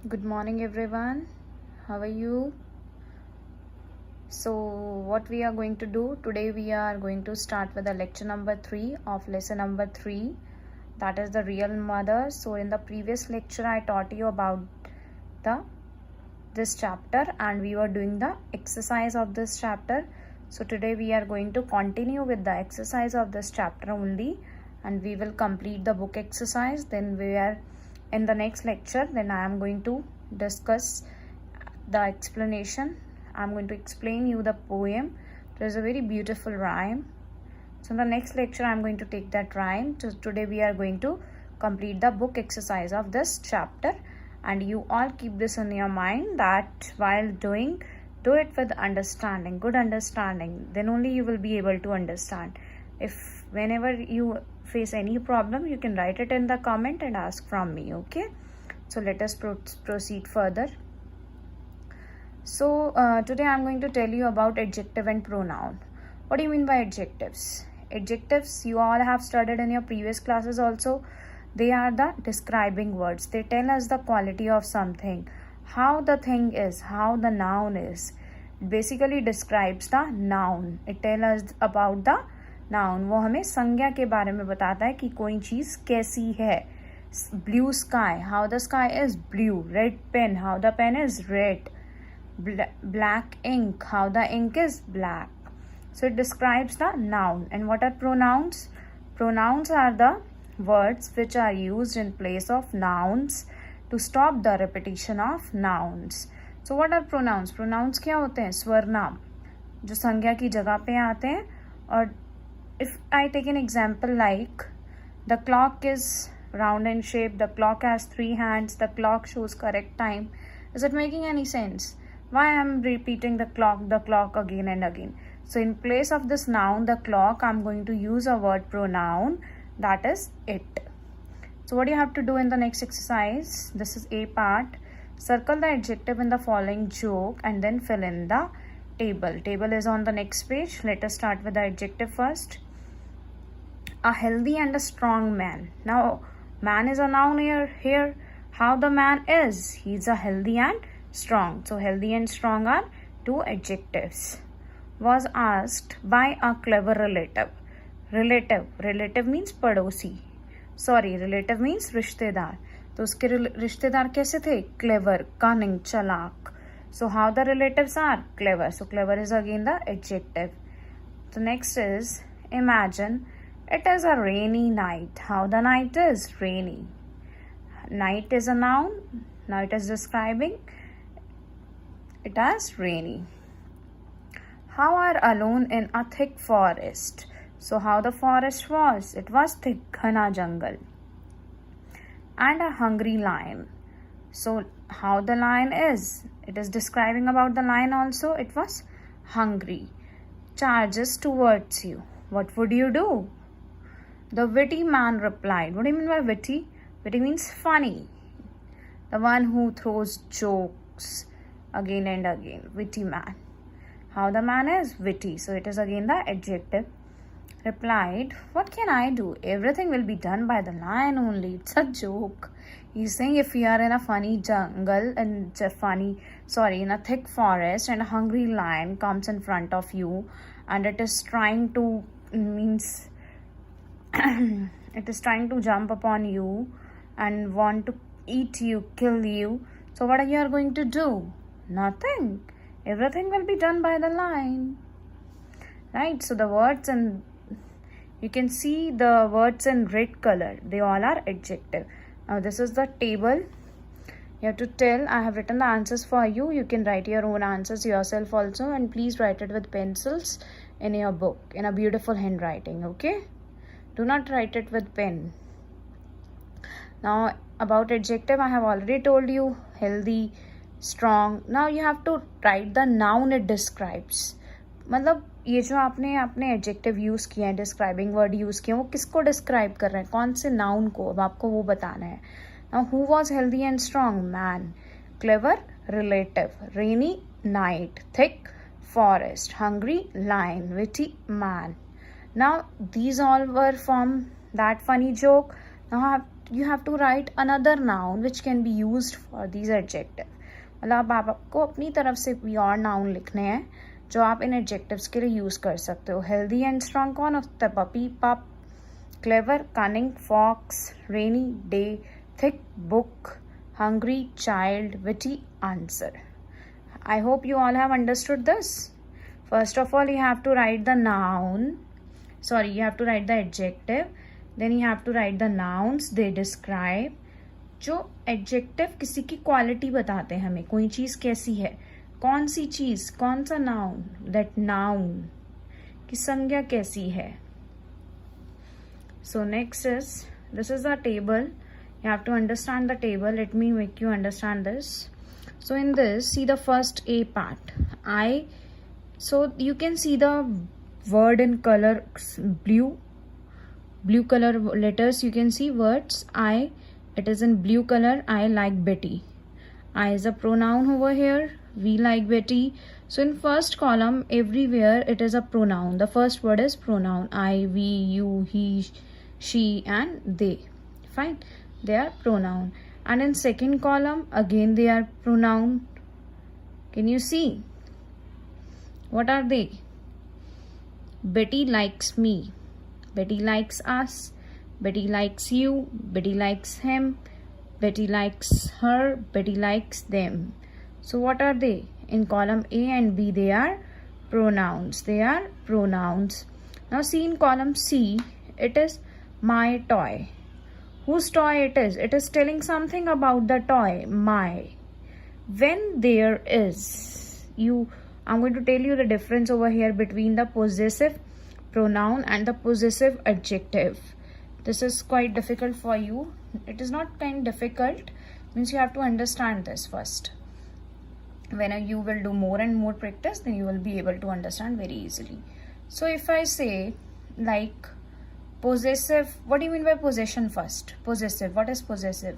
Good morning everyone. How are you? So what we are going to do today, we are going to start with the lecture number 3 of lesson number 3, that is the real mother. So in the previous lecture I taught you about this chapter and we were doing the exercise of this chapter. So today we are going to continue with the exercise of this chapter only, and we will complete the book exercise. Then we are in the next lecture, then I am going to discuss the explanation. I'm going to explain you the poem. There's a very beautiful rhyme. So in the next lecture I'm going to take that rhyme. So today we are going to complete the book exercise of this chapter, and you all keep this in your mind that while do it with understanding, good understanding, then only you will be able to understand. If whenever you face any problem, you can write it in the comment and ask from me. Okay, so let us proceed further. So today I'm going to tell you about adjective and pronoun. What do you mean by adjectives? Adjectives you all have studied in your previous classes also. They are the describing words. They tell us the quality of something, how the thing is, how the noun is. It basically describes the noun. It tells us about the noun. वो हमें संज्ञा के बारे में बताता है कि कोई चीज़ कैसी है. Blue sky, how the sky is blue. Red pen, how the pen is red. Black ink, how the ink is black. So it describes the noun. And what are pronouns? Pronouns are the words which are used in place of nouns to stop the repetition of nouns. So what are pronouns? Pronouns क्या होते हैं? स्वर्नाम, जो संज्ञा की जगह पे आते हैं. और if I take an example like the clock is round in shape, the clock has 3 hands, the clock shows correct time. Is it making any sense? Why I am repeating the clock again and again? So in place of this noun, the clock, I am going to use a word pronoun, that is it. So what do you have to do in the next exercise? This is A part. Circle the adjective in the following joke and then fill in the table. Table is on the next page. Let us start with the adjective first. A healthy and a strong man. Now man is a noun here. How the man is? He's a healthy and strong. So healthy and strong are two adjectives. Was asked by a clever relative. Relative means पड़ोसी. Sorry, relative means रिश्तेदार. तो उसके रिश्तेदार कैसे थे? Clever, cunning, चालाक. So how the relatives are? Clever. So clever is again the adjective. The next is imagine it is a rainy night. How the night is? Rainy. Night is a noun. Now it is describing it as rainy. How are alone in a thick forest? So how the forest was? It was thick, ghana jungle. And a hungry lion. So how the lion is? It is describing about the lion also. It was hungry. Charges towards you. What would you do? The witty man replied. What do you mean by witty? Witty means funny. The one who throws jokes again and again. Witty man. How the man is? Witty. So it is again the adjective. Replied, what can I do? Everything will be done by the lion only. It's a joke. He's saying if you are in a funny jungle and in a thick forest and a hungry lion comes in front of you and it is trying to jump upon you and want to eat you, kill you. So what are you going to do? Nothing. Everything will be done by the lion. Right? So the words, and you can see the words in red color. They all are adjective. Now this is the table. You have to tell. I have written the answers for you. You can write your own answers yourself also, and please write it with pencils in your book in a beautiful handwriting. Okay? Do not write it with pen. Now about adjective, I have already told you. Healthy, strong. Now you have to write the noun it describes. मतलब ये जो आपने अपने adjective use किए हैं, describing word use किए हैं, वो किसको डिस्क्राइब कर रहे हैं? कौन से नाउन को? अब आपको वो बताना है. Now who was healthy and strong? Man. Clever? Relative. Rainy? Night. Thick? Forest. Hungry? Lion. Witty? Man. Now these all were from that funny joke. Now you have to write another noun which can be used for these adjective. मतलब आपको अपनी तरफ से भी और noun लिखने हैं जो आप इन एडजेक्टिव्स के लिए यूज कर सकते हो. हेल्दी एंड स्ट्रॉन्ग कौन होता है? Puppy, pup. Clever, cunning, fox. Rainy day, thick, book. Hungry, child. Witty, answer. I hope you all have understood this. First of all, you have to write the noun. Sorry, you have to write the adjective. Then you have to write the nouns they describe. जो adjective किसी की quality बताते हैं हमें, कोई चीज़ कैसी है, कौन सी चीज़, कौन सा नाउन, दैट नाउन की संज्ञा कैसी है. So next is, this is the table. You have to understand the table. Let me make you understand this. So in this, see the first A part. So you can see the word in color blue color letters. You can see words. It is in blue color. I like Betty. I is a pronoun over here. We like Betty. So in first column, everywhere it is a pronoun. The first word is pronoun. I, we, you, he, she, and they. Fine. They are pronoun. And in second column, again they are pronoun. Can you see? What are they? Betty likes me. Betty likes us. Betty likes you. Betty likes him. Betty likes her. Betty likes them. So what are they? In column A and B, they are pronouns. They are pronouns. Now see in column C, it is my toy. Whose toy it is? It is telling something about the toy, my. When there is, I'm going to tell you the difference over here between the possessive pronoun and the possessive adjective. This is quite difficult for you. It is not kind of difficult, means you have to understand this first. When you will do more and more practice, then you will be able to understand very easily. So if I say like possessive, what do you mean by possession first? Possessive, what is possessive?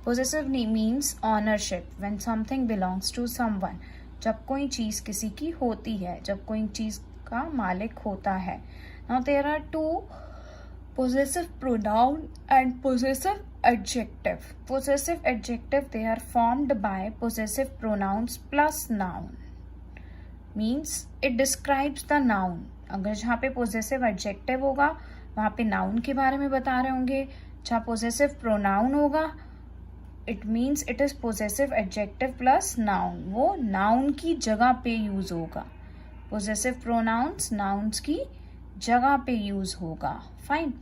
Possessive means ownership. When something belongs to someone. जब कोई चीज़ किसी की होती है, जब कोई चीज़ का मालिक होता है. Now there are two, possessive pronoun and possessive adjective. Possessive adjective, they are formed by possessive pronouns plus noun. Means it describes the noun. अगर जहाँ पे possessive adjective होगा वहाँ पे नाउन के बारे में बता रहे होंगे. जहाँ पोजेसिव प्रोनाउन होगा, it means it is possessive adjective plus noun. वो नाउन की जगह पे यूज होगा. पोजेसिव प्रोनाउंस नाउन्स की जगह पे यूज होगा. Fine.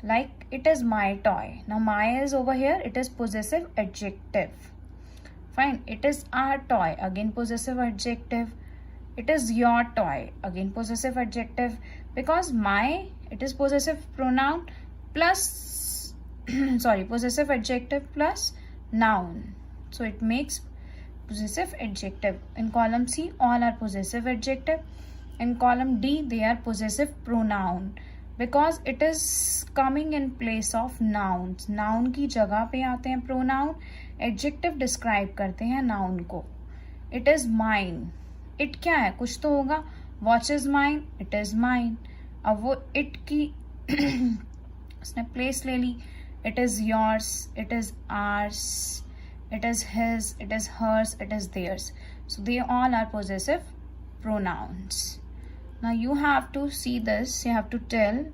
Like it is my toy. Now my is over here, it is possessive adjective. Fine. It is our toy, again possessive adjective. It is your toy, again possessive adjective. Because my, it is possessive pronoun plus possessive adjective plus noun. So it makes possessive adjective. In column C, all are possessive adjective. In column D, they are possessive pronoun. Because it is coming in place of nouns. Noun की जगह पे आते हैं pronoun. Adjective describe करते हैं noun को. It is mine. It क्या है? कुछ तो होगा. Watch is mine, it is mine. अब वो इट की उसने प्लेस ले ली. It is yours, it is ours, it is his, it is hers, it is theirs. So they all are possessive pronouns. Now you have to see this. You have to tell,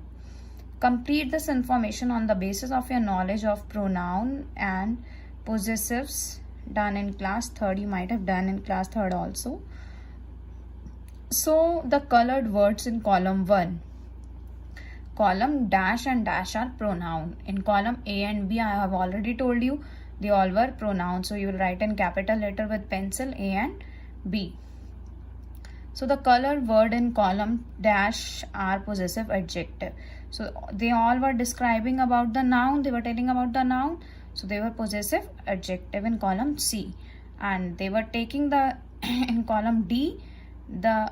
complete this information on the basis of your knowledge of pronoun and possessives done in class 3rd. You might have done in class 3rd also. So the colored words in column 1, column dash and dash are pronoun. In column A and B, I have already told you they all were pronouns. So you will write in capital letter with pencil A and B. So the colored word in column dash are possessive adjective. So they all were describing about the noun. They were telling about the noun. So they were possessive adjective in column C. And they were taking the in column D, the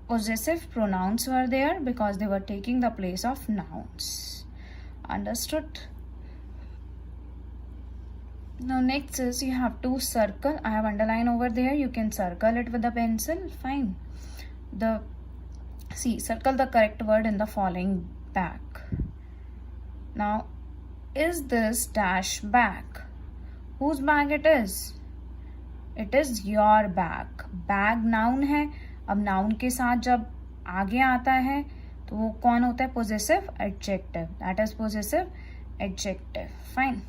possessive pronouns were there because they were taking the place of nouns. Understood? Now next is you have to circle. I have underline over there. You can circle it with a pencil. Fine. Circle the correct word in the following back. Now Is this dash bag? Whose bag it is? It is your bag. Bag noun है. अब noun के साथ जब आगे आता है तो वो कौन होता है? Possessive adjective. That is possessive adjective. Fine.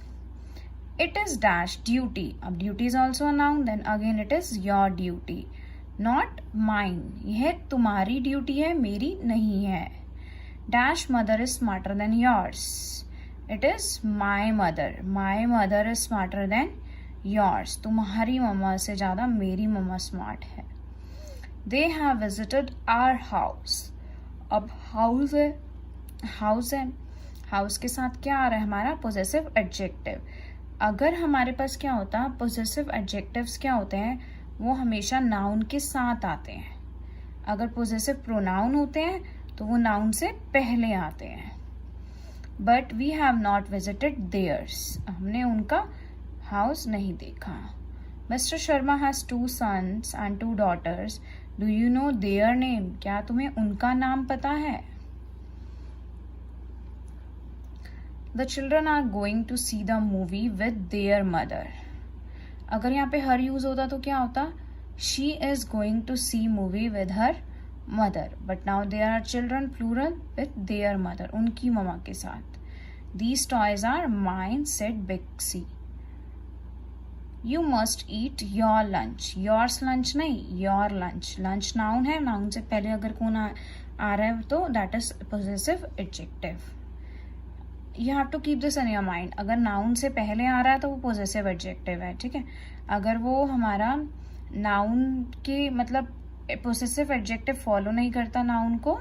It is dash duty. अब duty is also a noun. Then again it is your duty. Not mine. यह तुम्हारी ड्यूटी है, मेरी नहीं है. Dash mother is smarter than yours. It is my mother. My mother is smarter than yours. तुम्हारी मम्मा से ज़्यादा मेरी मम्मा स्मार्ट है. They have visited our house. अब house है, house के साथ क्या आ रहा है हमारा? possessive adjective. अगर हमारे पास क्या होता है, possessive adjectives क्या होते हैं, वो हमेशा noun के साथ आते हैं. अगर possessive pronoun होते हैं तो वो noun से पहले आते हैं. But we have not visited theirs. हमने उनका house नहीं देखा. Mr. Sharma has 2 sons and 2 daughters. Do you know their name? क्या तुम्हें उनका नाम पता है? The children are going to see the movie with their mother. अगर यहाँ पे her use होता तो क्या होता? She is going to see movie with her mother. But now there are children plural with their mother. उनकी मम्मा के साथ. These toys are mine, said Big C. You must eat your lunch. Yours lunch नहीं, your lunch. Lunch noun है, noun से पहले अगर कौन आ रहा है तो that is possessive adjective. You have to keep this in your mind. अगर noun से पहले आ रहा है तो वो possessive adjective है, ठीक है. अगर वो हमारा noun के मतलब possessive adjective follow नहीं करता noun को,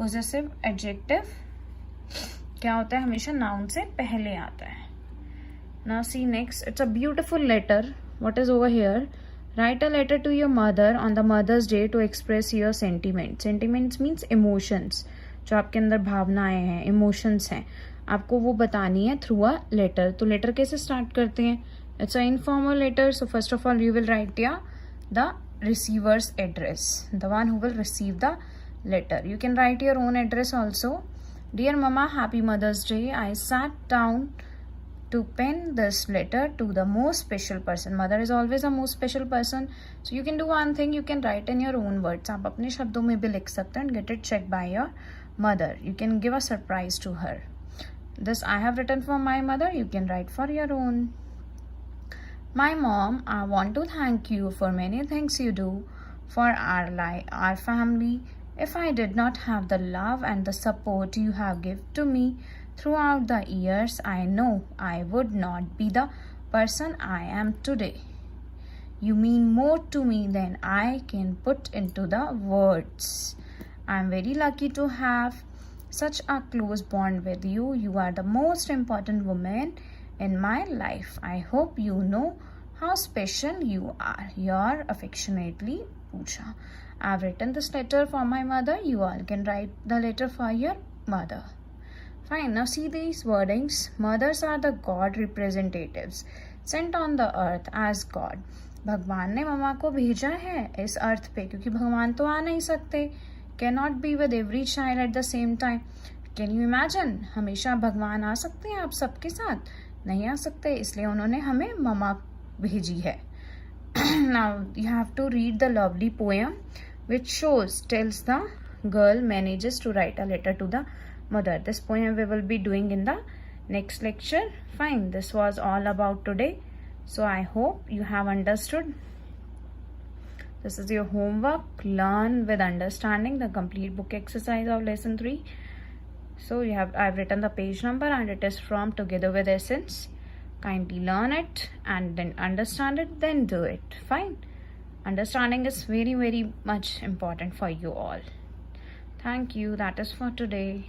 possessive adjective क्या होता है? हमेशा noun से पहले आता है. Now see next, it's a beautiful letter. What is over here? Write a letter to your mother on the Mother's Day to express your sentiments. Sentiments means emotions. जो आपके अंदर भावनाएं हैं, emotions हैं, आपको वो बतानी है through a letter. तो letter कैसे start करते हैं? It's an informal letter. So first of all, you will write the receiver's address, the one who will receive the letter. You can write your own address also. Dear Mama, Happy Mother's Day. I sat down to pen this letter to the most special person. Mother is always the most special person. So you can do one thing, you can write in your own words. आप अपने शब्दों में भी लिख सकते हैं and get it checked by your mother. You can give a surprise to her. This I have written for my mother. You can write for your own. My mom, I want to thank you for many things you do for our family. If I did not have the love and the support you have given to me throughout the years, I know I would not be the person I am today. You mean more to me than I can put into the words. I am very lucky to have such a close bond with you. You are the most important woman in my life. I hope you know how special you are. Your affectionately, Pooja. I have written this letter for my mother. You all can write the letter for your mother. Fine. Now see these wordings. Mothers are the God representatives sent on the earth as God. भगवान ने मम्मा को भेजा है इस अर्थ पे, क्योंकि भगवान तो आ नहीं सकते. Cannot be with every child at the same time. Can you imagine? हमेशा भगवान आ सकते हैं आप सबके साथ? नहीं आ सकते, इसलिए उन्होंने हमें मम्मा भेजी है. Now you have to read the lovely poem which tells the girl manages to write a letter to the mother. This poem we will be doing in the next lecture. Fine, this was all about today. So I hope you have understood. This is your homework. Learn with understanding the complete book exercise of lesson 3. So I've written the page number and it is from Together with Essence. Kindly learn it and then understand it, then do it. Fine. Understanding is very, very much important for you all. Thank you. That is for today.